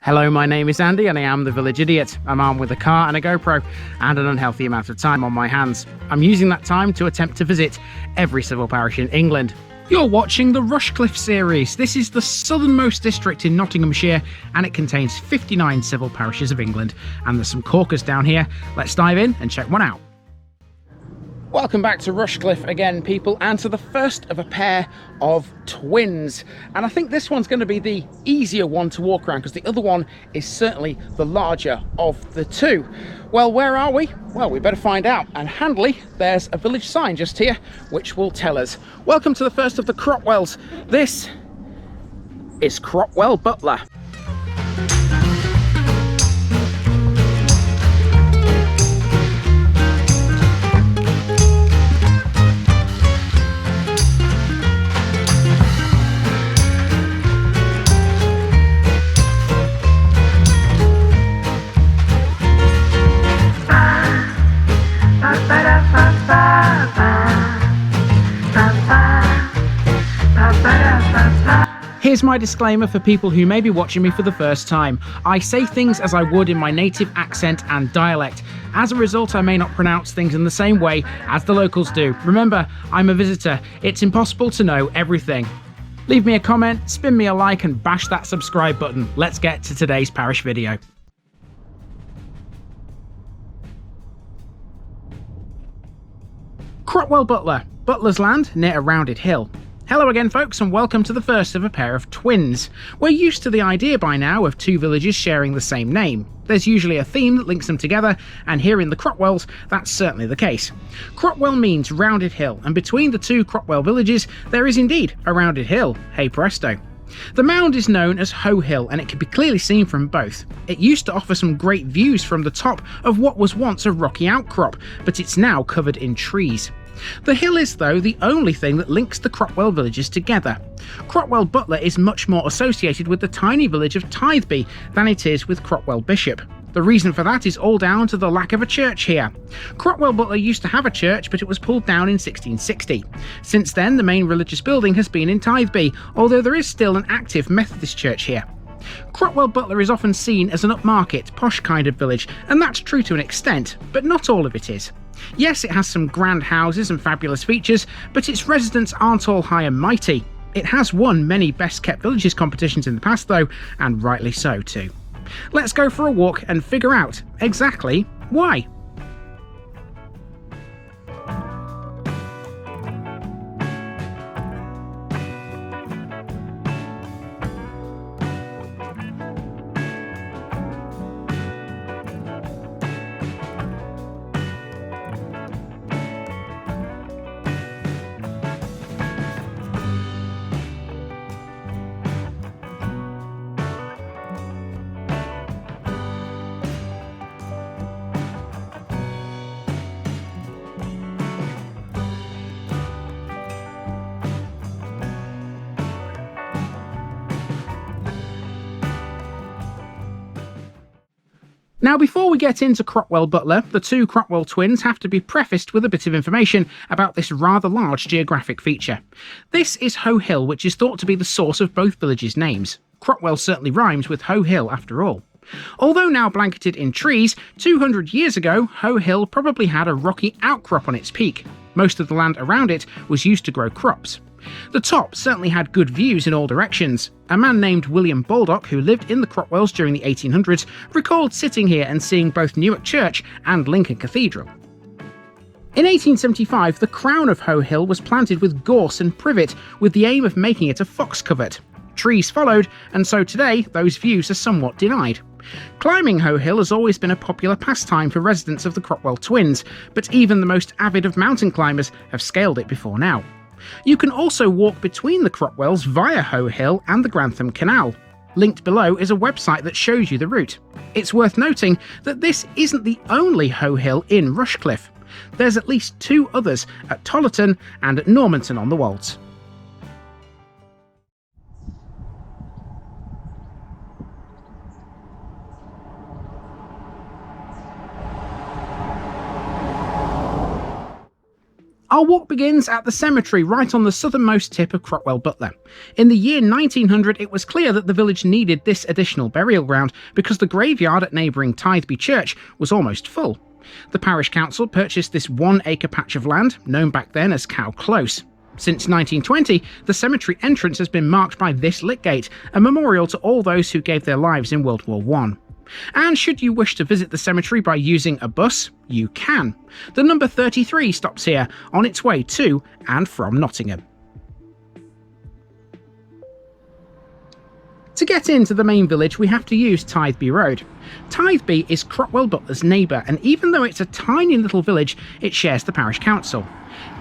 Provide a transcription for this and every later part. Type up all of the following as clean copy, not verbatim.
Hello, my name is Andy and I am the Village Idiot. I'm armed with a car and a GoPro and an unhealthy amount of time on my hands. I'm using that time to attempt to visit every civil parish in England. You're watching the Rushcliffe series. This is the southernmost district in Nottinghamshire and it contains 59 civil parishes of England. And there's some corkers down here. Let's dive in and check one out. Welcome back to Rushcliffe again, people, and to the first of a pair of twins. And I think this one's going to be the easier one to walk around because the other one is certainly the larger of the two. Well, where are we? Well, we better find out. And handily, there's a village sign just here, which will tell us. Welcome to the first of the Cropwells. This is Cropwell Butler. Here's my disclaimer for people who may be watching me for the first time. I say things as I would in my native accent and dialect. As a result, I may not pronounce things in the same way as the locals do. Remember, I'm a visitor. It's impossible to know everything. Leave me a comment, spin me a like and bash that subscribe button. Let's get to today's parish video. Cropwell Butler, Butler's Land near a rounded hill. Hello again folks and welcome to the first of a pair of twins. We're used to the idea by now of two villages sharing the same name. There's usually a theme that links them together, and here in the Cropwells, that's certainly the case. Cropwell means rounded hill, and between the two Cropwell villages, there is indeed a rounded hill. Hey presto. The mound is known as Hoe Hill and it can be clearly seen from both. It used to offer some great views from the top of what was once a rocky outcrop, but it's now covered in trees. The hill is, though, the only thing that links the Cropwell villages together. Cropwell Butler is much more associated with the tiny village of Tithby than it is with Cropwell Bishop. The reason for that is all down to the lack of a church here. Cropwell Butler used to have a church, but it was pulled down in 1660. Since then, the main religious building has been in Tithby, although there is still an active Methodist church here. Cropwell Butler is often seen as an upmarket, posh kind of village, and that's true to an extent, but not all of it is. Yes, it has some grand houses and fabulous features, but its residents aren't all high and mighty. It has won many Best Kept Villages competitions in the past though, and rightly so too. Let's go for a walk and figure out exactly why. Now, before we get into Cropwell Butler, the two Cropwell twins have to be prefaced with a bit of information about this rather large geographic feature. This is Hoe Hill, which is thought to be the source of both villages' names. Cropwell certainly rhymes with Hoe Hill after all. Although now blanketed in trees, 200 years ago, Hoe Hill probably had a rocky outcrop on its peak. Most of the land around it was used to grow crops. The top certainly had good views in all directions. A man named William Baldock, who lived in the Cropwells during the 1800s, recalled sitting here and seeing both Newark Church and Lincoln Cathedral. In 1875, the crown of Hoe Hill was planted with gorse and privet with the aim of making it a fox covert. Trees followed, and so today those views are somewhat denied. Climbing Hoe Hill has always been a popular pastime for residents of the Cropwell twins, but even the most avid of mountain climbers have scaled it before now. You can also walk between the Cropwells via Hoe Hill and the Grantham Canal. Linked below is a website that shows you the route. It's worth noting that this isn't the only Hoe Hill in Rushcliffe. There's at least two others at Tollerton and at Normanton on the Wolds. Our walk begins at the cemetery right on the southernmost tip of Cropwell Butler. In the year 1900, it was clear that the village needed this additional burial ground because the graveyard at neighbouring Tithby church was almost full. The parish council purchased this 1-acre patch of land, known back then as Cow Close. Since 1920, the cemetery entrance has been marked by this lit gate, a memorial to all those who gave their lives in World War I. And should you wish to visit the cemetery by using a bus, you can. The number 33 stops here on its way to and from Nottingham. To get into the main village, we have to use Tithby Road. Tithby is Cropwell Butler's neighbour, and even though it's a tiny little village, it shares the parish council.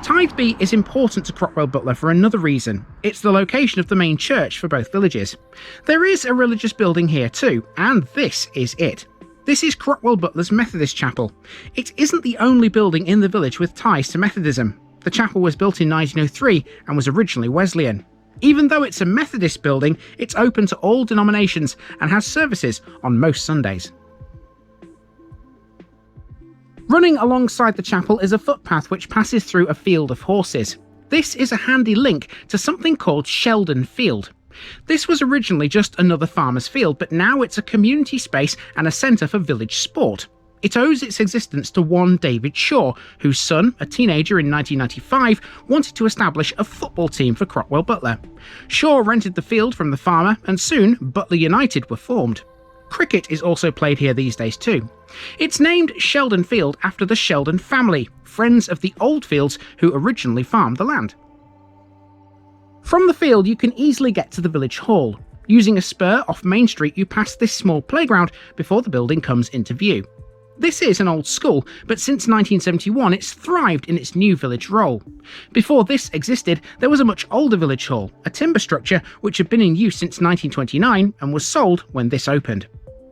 Tithby is important to Cropwell Butler for another reason. It's the location of the main church for both villages. There is a religious building here too, and this is it. This is Cropwell Butler's Methodist chapel. It isn't the only building in the village with ties to Methodism. The chapel was built in 1903 and was originally Wesleyan. Even though it's a Methodist building, it's open to all denominations and has services on most Sundays. Running alongside the chapel is a footpath which passes through a field of horses. This is a handy link to something called Sheldon Field. This was originally just another farmer's field, but now it's a community space and a centre for village sport. It owes its existence to one David Shaw, whose son, a teenager in 1995, wanted to establish a football team for Cropwell Butler. Shaw rented the field from the farmer, and soon Butler United were formed. Cricket is also played here these days too. It's named Sheldon Field after the Sheldon family, friends of the Oldfields who originally farmed the land. From the field you can easily get to the village hall. Using a spur off Main Street you pass this small playground before the building comes into view. This is an old school, but since 1971 it's thrived in its new village role. Before this existed, there was a much older village hall, a timber structure which had been in use since 1929 and was sold when this opened.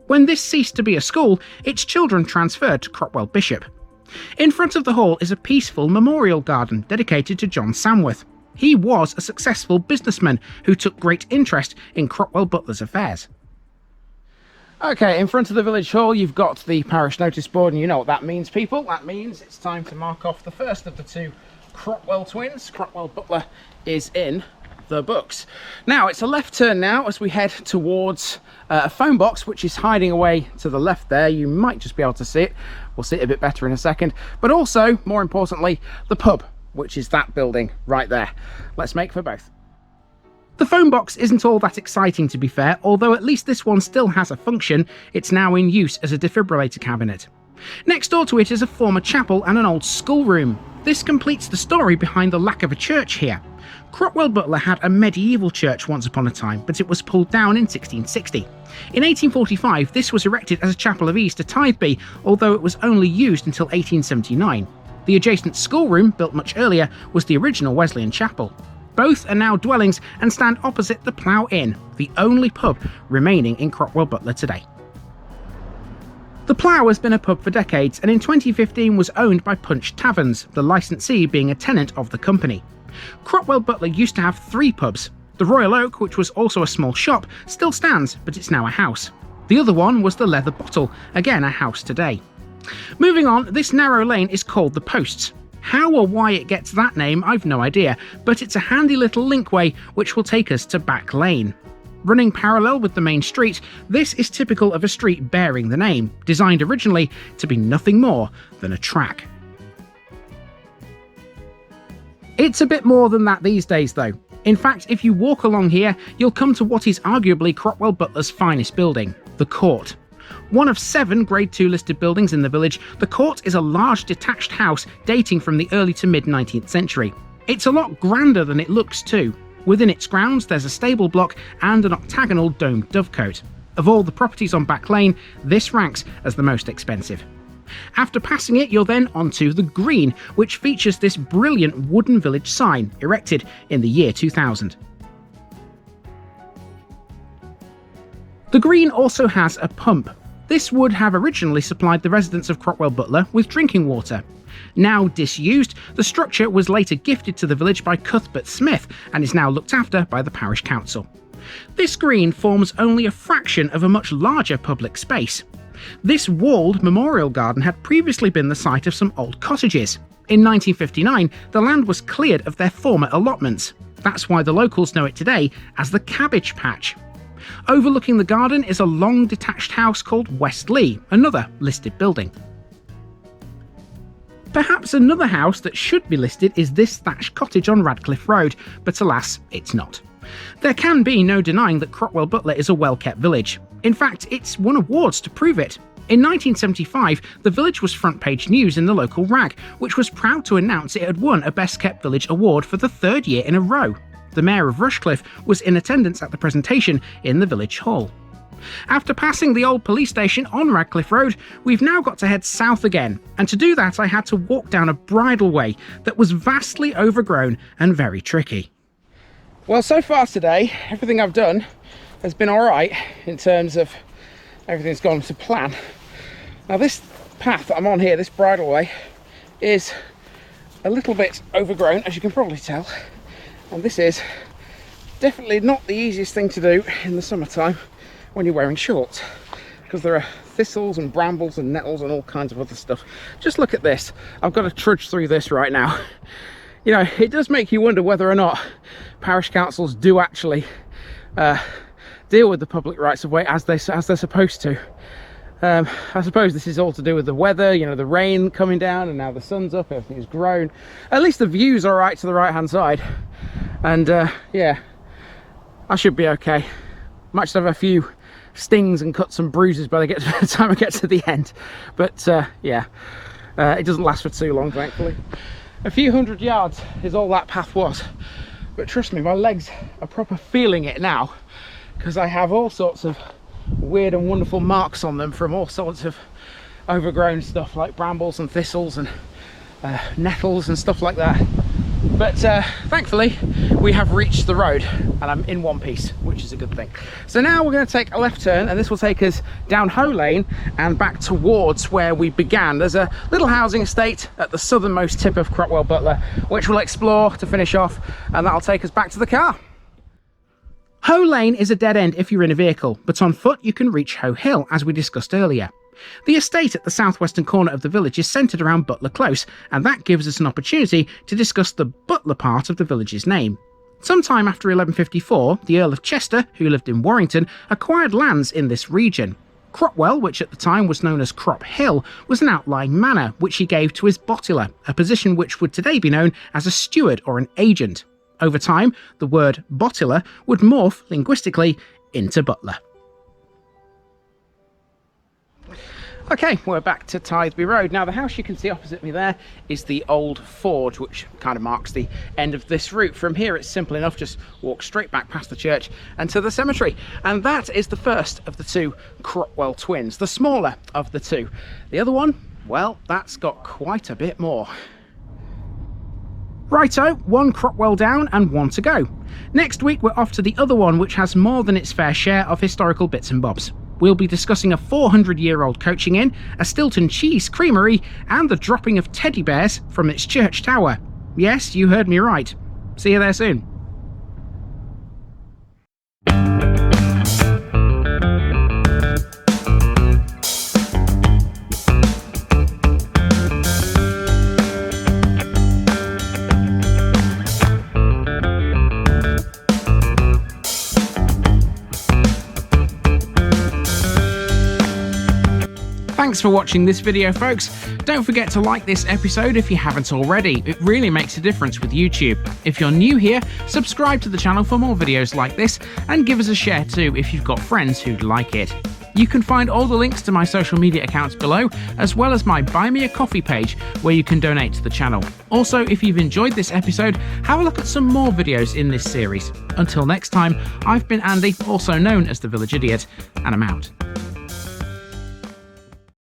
When this ceased to be a school, its children transferred to Cropwell Bishop. In front of the hall is a peaceful memorial garden dedicated to John Samworth. He was a successful businessman who took great interest in Cropwell Butler's affairs. Okay, in front of the village hall you've got the parish notice board, and you know what that means, people. That means it's time to mark off the first of the two Cropwell twins. Cropwell Butler is in the books. Now, it's a left turn now as we head towards a phone box which is hiding away to the left there. You might just be able to see it. We'll see it a bit better in a second. But also, more importantly, the pub, which is that building right there. Let's make for both. The phone box isn't all that exciting, to be fair, although at least this one still has a function. It's now in use as a defibrillator cabinet. Next door to it is a former chapel and an old schoolroom. This completes the story behind the lack of a church here. Cropwell Butler had a medieval church once upon a time, but it was pulled down in 1660. In 1845, this was erected as a chapel of ease to Tithby, although it was only used until 1879. The adjacent schoolroom, built much earlier, was the original Wesleyan chapel. Both are now dwellings and stand opposite the Plough Inn, the only pub remaining in Cropwell Butler today. The Plough has been a pub for decades and in 2015 was owned by Punch Taverns, the licensee being a tenant of the company. Cropwell Butler used to have 3 pubs. The Royal Oak, which was also a small shop, still stands, but it's now a house. The other one was the Leather Bottle, again a house today. Moving on, this narrow lane is called the Posts. How or why it gets that name, I've no idea, but it's a handy little linkway which will take us to Back Lane. Running parallel with the main street, this is typical of a street bearing the name, designed originally to be nothing more than a track. It's a bit more than that these days though. In fact, if you walk along here, you'll come to what is arguably Cropwell Butler's finest building, the Court. One of 7 Grade 2 listed buildings in the village, the Court is a large detached house dating from the early to mid-19th century. It's a lot grander than it looks too. Within its grounds there's a stable block and an octagonal domed dovecote. Of all the properties on Back Lane, this ranks as the most expensive. After passing it, you're then onto the Green, which features this brilliant wooden village sign erected in the year 2000. The Green also has a pump. This would have originally supplied the residents of Cropwell Butler with drinking water. Now disused, the structure was later gifted to the village by Cuthbert Smith and is now looked after by the parish council. This green forms only a fraction of a much larger public space. This walled memorial garden had previously been the site of some old cottages. In 1959, the land was cleared of their former allotments. That's why the locals know it today as the Cabbage Patch. Overlooking the garden is a long detached house called West Lee, another listed building. Perhaps another house that should be listed is this thatched cottage on Radcliffe Road, but alas, it's not. There can be no denying that Cropwell Butler is a well-kept village. In fact, it's won awards to prove it. In 1975, the village was front-page news in the local rag, which was proud to announce it had won a Best Kept Village award for the third year in a row. The Mayor of Rushcliffe was in attendance at the presentation in the village hall. After passing the old police station on Radcliffe Road, we've now got to head south again, and to do that I had to walk down a bridleway that was vastly overgrown and very tricky. Well, so far today, everything I've done has been alright in terms of everything's gone to plan. Now this path that I'm on here, this bridleway, is a little bit overgrown, as you can probably tell, and this is definitely not the easiest thing to do in the summertime when you're wearing shorts, because there are thistles and brambles and nettles and all kinds of other stuff. Just look at this. I've got to trudge through this right now. You know, it does make you wonder whether or not parish councils do actually deal with the public rights of way as they're supposed to. I suppose this is all to do with the weather, you know, the rain coming down and now the sun's up, everything's grown. At least the view's all right to the right hand side, and yeah, I should be okay. Might just have a few stings and cuts and bruises by the time I get to the end, but yeah, it doesn't last for too long, thankfully. A few hundred yards is all that path was, but trust me, my legs are proper feeling it now, because I have all sorts of weird and wonderful marks on them from all sorts of overgrown stuff like brambles and thistles and nettles and stuff like that. But thankfully we have reached the road and I'm in one piece, which is a good thing. So now we're going to take a left turn, and this will take us down Hoe Lane and back towards where we began. There's a little housing estate at the southernmost tip of Cropwell Butler, which we'll explore to finish off, and that'll take us back to the car. Hoe Lane is a dead end if you're in a vehicle, but on foot you can reach Hoe Hill, as we discussed earlier. The estate at the southwestern corner of the village is centred around Butler Close, and that gives us an opportunity to discuss the Butler part of the village's name. Sometime after 1154, the Earl of Cheshire, who lived in Warrington, acquired lands in this region. Cropwell, which at the time was known as Crop Hill, was an outlying manor which he gave to his bottler, a position which would today be known as a steward or an agent. Over time, the word bottler would morph linguistically into butler. Okay, we're back to Tithby Road. Now the house you can see opposite me there is the old forge, which kind of marks the end of this route. From here it's simple enough, just walk straight back past the church and to the cemetery. And that is the first of the two Cropwell twins, the smaller of the two. The other one, well, that's got quite a bit more. Righto, one Cropwell down and one to go. Next week we're off to the other one, which has more than its fair share of historical bits and bobs. We'll be discussing a 400-year-old coaching inn, a Stilton cheese creamery, and the dropping of teddy bears from its church tower. Yes, you heard me right. See you there soon. Thanks for watching this video, folks. Don't forget to like this episode if you haven't already. It really makes a difference with YouTube. If you're new here, subscribe to the channel for more videos like this, and give us a share too if you've got friends who'd like it. You can find all the links to my social media accounts below, as well as my Buy Me a Coffee page where you can donate to the channel. Also, if you've enjoyed this episode, have a look at some more videos in this series. Until next time, I've been Andy, also known as the Village Idiot, and I'm out.